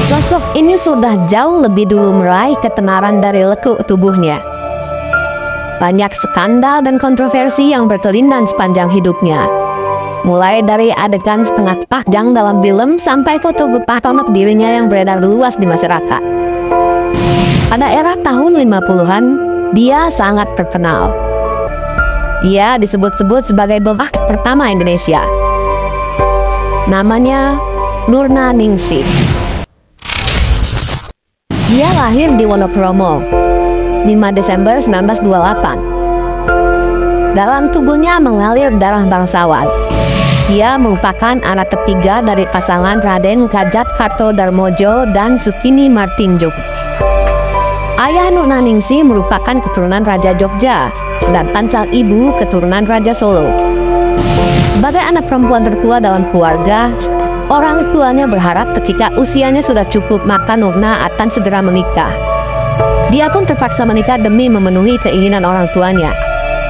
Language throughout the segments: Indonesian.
Sosok ini sudah jauh lebih dulu meraih ketenaran dari lekuk tubuhnya. Banyak skandal dan kontroversi yang berkelindan sepanjang hidupnya. Mulai dari adegan setengah telanjang dalam film sampai foto berpatonok dirinya yang beredar luas di masyarakat. Pada era tahun 50-an, dia sangat terkenal. Dia disebut-sebut sebagai bebas pertama Indonesia. Namanya Nurna Ningsih. Dia lahir di Wonokromo, 5 Desember 1928. Dalam tubuhnya mengalir darah bangsawan. Dia merupakan anak ketiga dari pasangan Raden Kajat Kartodarmojo dan Sukini Martinjuk. Ayah Nurna Ningsih merupakan keturunan Raja Jogja, sedangkan sang ibu keturunan Raja Solo. Sebagai anak perempuan tertua dalam keluarga, orang tuanya berharap ketika usianya sudah cukup maka Nurna akan segera menikah. Dia pun terpaksa menikah demi memenuhi keinginan orang tuanya.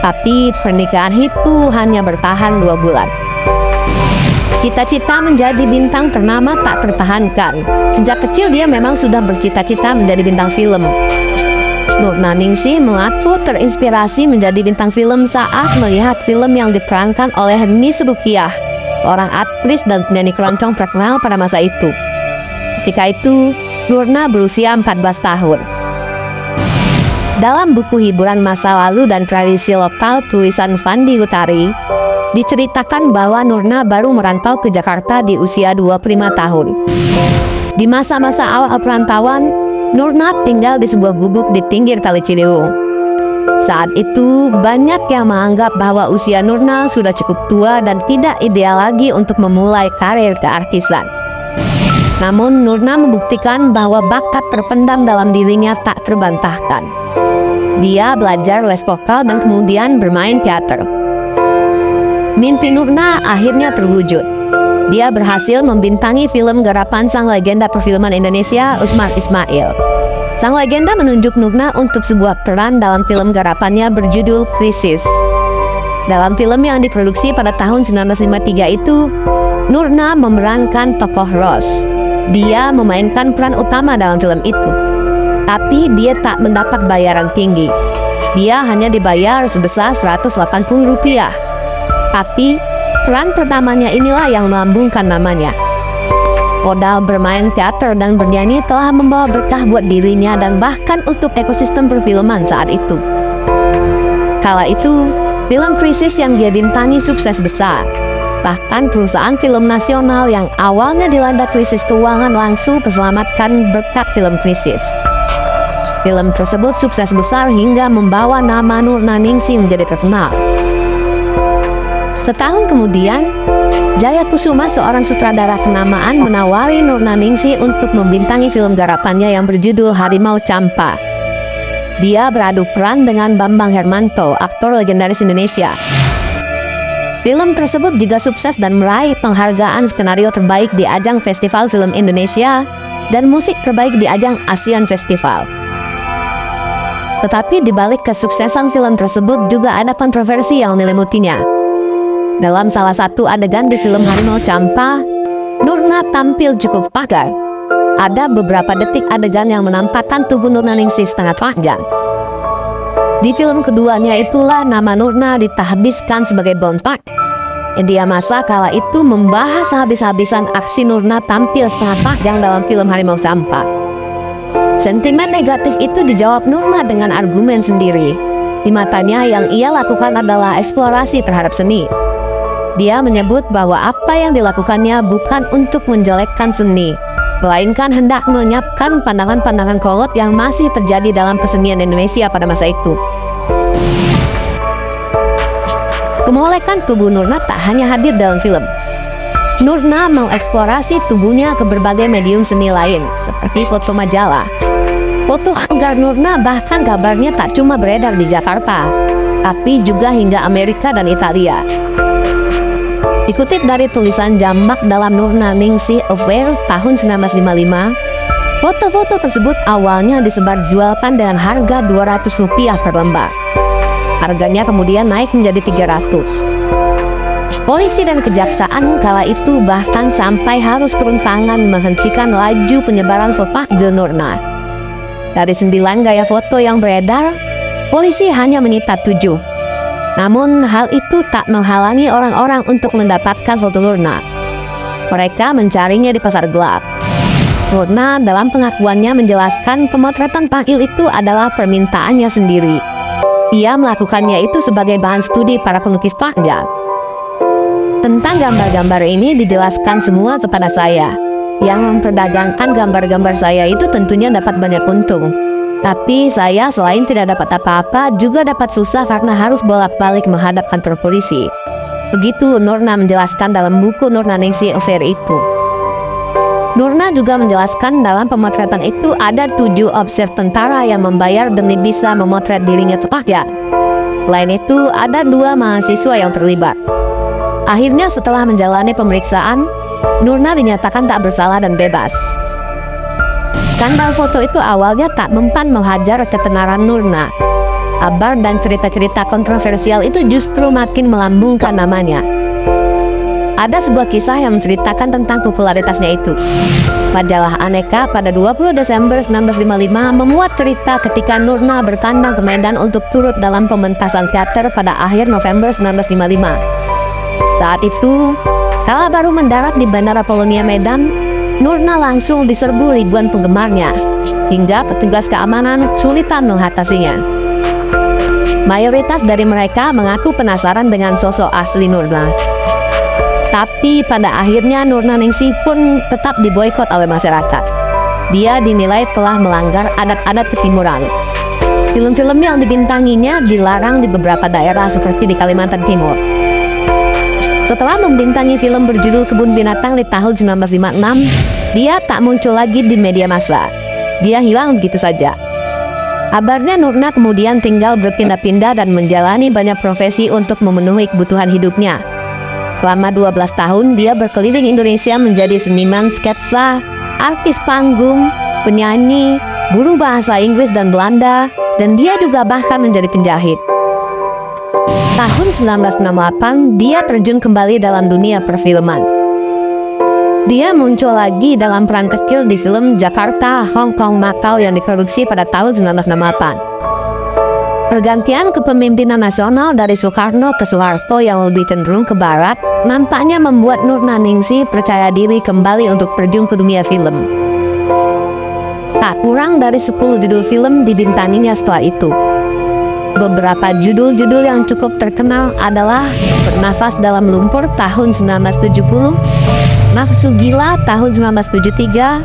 Tapi pernikahan itu hanya bertahan 2 bulan. Cita-cita menjadi bintang ternama tak tertahankan. Sejak kecil dia memang sudah bercita-cita menjadi bintang film. Nurna Ningsih mengaku terinspirasi menjadi bintang film saat melihat film yang diperankan oleh Miss Rukiah, seorang aktris dan penyanyi keroncong terkenal pada masa itu. Ketika itu, Nurna berusia 14 tahun. Dalam buku hiburan masa lalu dan tradisi lokal tulisan Fandi Utari, diceritakan bahwa Nurna baru merantau ke Jakarta di usia 25 tahun. Di masa-masa awal perantauan, Nurna tinggal di sebuah gubuk di pinggir Kali Ciliwung. Saat itu, banyak yang menganggap bahwa usia Nurna sudah cukup tua dan tidak ideal lagi untuk memulai karir keartisan. Namun, Nurna membuktikan bahwa bakat terpendam dalam dirinya tak terbantahkan. Dia belajar les vokal dan kemudian bermain teater. Mimpi Nurna akhirnya terwujud. Dia berhasil membintangi film garapan sang legenda perfilman Indonesia, Usmar Ismail. Sang legenda menunjuk Nurna untuk sebuah peran dalam film garapannya berjudul Krisis. Dalam film yang diproduksi pada tahun 1953 itu, Nurna memerankan tokoh Ros. Dia memainkan peran utama dalam film itu. Tapi dia tak mendapat bayaran tinggi. Dia hanya dibayar sebesar Rp180. Tapi, peran pertamanya inilah yang melambungkan namanya. Modal bermain teater dan bernyanyi telah membawa berkah buat dirinya dan bahkan untuk ekosistem perfilman saat itu. Kala itu, film Krisis yang dia bintangi sukses besar. Bahkan perusahaan film nasional yang awalnya dilanda krisis keuangan langsung terselamatkan berkat film Krisis. Film tersebut sukses besar hingga membawa nama Nurna Ningsih menjadi terkenal. Setahun kemudian, Jaya Kusuma, seorang sutradara kenamaan, menawari Nurna Ningsih untuk membintangi film garapannya yang berjudul Harimau Campa. Dia beradu peran dengan Bambang Hermanto, aktor legendaris Indonesia. Film tersebut juga sukses dan meraih penghargaan skenario terbaik di ajang Festival Film Indonesia dan musik terbaik di ajang ASEAN Festival. Tetapi di balik kesuksesan film tersebut juga ada kontroversi yang menyelimuti. Dalam salah satu adegan di film Harimau Campa, Nurna tampil cukup pagar. Ada beberapa detik adegan yang menampakkan tubuh Nurna Ningsih setengah telanjang. Di film keduanya itulah nama Nurna ditahbiskan sebagai Bonpak. Media massa kala itu membahas habis-habisan aksi Nurna tampil setengah telanjang dalam film Harimau Campa. Sentimen negatif itu dijawab Nurna dengan argumen sendiri. Di matanya yang ia lakukan adalah eksplorasi terhadap seni. Dia menyebut bahwa apa yang dilakukannya bukan untuk menjelekkan seni, melainkan hendak menyiapkan pandangan-pandangan kolot yang masih terjadi dalam kesenian Indonesia pada masa itu. Kemolekan tubuh Nurna tak hanya hadir dalam film. Nurna mengeksplorasi tubuhnya ke berbagai medium seni lain, seperti foto majalah. Foto anggar Nurna bahkan kabarnya tak cuma beredar di Jakarta, tapi juga hingga Amerika dan Italia. Dikutip dari tulisan Jamak dalam Nurna Ningsih Affair tahun 1955, foto-foto tersebut awalnya disebarjualkan dengan harga Rp200 per lembar. Harganya kemudian naik menjadi 300. Polisi dan kejaksaan kala itu bahkan sampai harus turun tangan menghentikan laju penyebaran video Nurna. Dari 9 gaya foto yang beredar, polisi hanya menyita 7. Namun hal itu tak menghalangi orang-orang untuk mendapatkan foto Nurna. Mereka mencarinya di pasar gelap. Nurna dalam pengakuannya menjelaskan pemotretan Pakil itu adalah permintaannya sendiri. Ia melakukannya itu sebagai bahan studi para pelukis pajak. Tentang gambar-gambar ini dijelaskan semua kepada saya. Yang memperdagangkan gambar-gambar saya itu tentunya dapat banyak untung. Tapi saya selain tidak dapat apa-apa juga dapat susah karena harus bolak-balik menghadap kantor polisi. Begitu Nurna menjelaskan dalam buku Nurna Ningsih Affair itu. Nurna juga menjelaskan dalam pemotretan itu ada 7 offiser tentara yang membayar demi bisa memotret dirinya tepatnya. Selain itu ada 2 mahasiswa yang terlibat. Akhirnya setelah menjalani pemeriksaan, Nurna dinyatakan tak bersalah dan bebas. Skandal foto itu awalnya tak mempan menghajar ketenaran Nurna. Kabar dan cerita-cerita kontroversial itu justru makin melambungkan namanya. Ada sebuah kisah yang menceritakan tentang popularitasnya itu. Majalah Aneka pada 20 Desember 1955 memuat cerita ketika Nurna bertandang ke Medan untuk turut dalam pementasan teater pada akhir November 1955. Saat itu, kala baru mendarat di Bandara Polonia Medan, Nurna langsung diserbu ribuan penggemarnya, hingga petugas keamanan kesulitan mengatasinya. Mayoritas dari mereka mengaku penasaran dengan sosok asli Nurna. Tapi pada akhirnya Nurna Ningsih pun tetap diboikot oleh masyarakat. Dia dinilai telah melanggar adat-adat ketimuran. Film-film yang dibintanginya dilarang di beberapa daerah seperti di Kalimantan Timur. Setelah membintangi film berjudul Kebun Binatang di tahun 1956, dia tak muncul lagi di media massa. Dia hilang begitu saja. Kabarnya Nurna kemudian tinggal berpindah-pindah dan menjalani banyak profesi untuk memenuhi kebutuhan hidupnya. Selama 12 tahun dia berkeliling Indonesia menjadi seniman sketsa, artis panggung, penyanyi, guru bahasa Inggris dan Belanda, dan dia juga bahkan menjadi penjahit. Tahun 1968, dia terjun kembali dalam dunia perfilman. Dia muncul lagi dalam peran kecil di film Jakarta, Hong Kong, Macau yang diproduksi pada tahun 1968. Pergantian kepemimpinan nasional dari Soekarno ke Soeharto yang lebih cenderung ke barat, nampaknya membuat Nurna Ningsih percaya diri kembali untuk terjun ke dunia film. Tak kurang dari 10 judul film dibintanginya setelah itu. Beberapa judul-judul yang cukup terkenal adalah Bernafas dalam Lumpur tahun 1970, Nafsu Gila tahun 1973,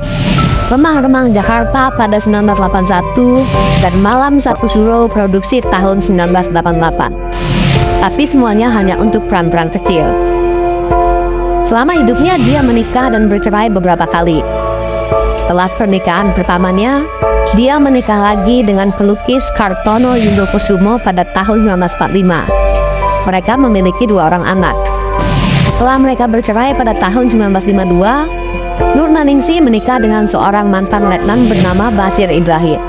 Remang-Remang Jakarta pada 1981, dan Malam Satu Suro produksi tahun 1988. Tapi semuanya hanya untuk peran-peran kecil. Selama hidupnya dia menikah dan bercerai beberapa kali. Setelah pernikahan pertamanya, dia menikah lagi dengan pelukis Kartono Yudokusumo pada tahun 1945. Mereka memiliki 2 orang anak. Setelah mereka bercerai pada tahun 1952, Nurna Ningsih menikah dengan seorang mantan letnan bernama Basir Ibrahim.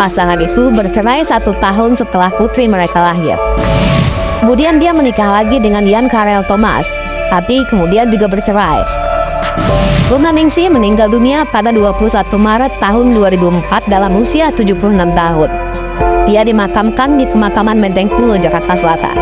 Pasangan itu bercerai 1 tahun setelah putri mereka lahir. Kemudian dia menikah lagi dengan Jan Karel Thomas, tapi kemudian juga bercerai. Nurna Ningsih meninggal dunia pada 21 Maret tahun 2004 dalam usia 76 tahun. Ia dimakamkan di pemakaman Menteng Pulo, Jakarta Selatan.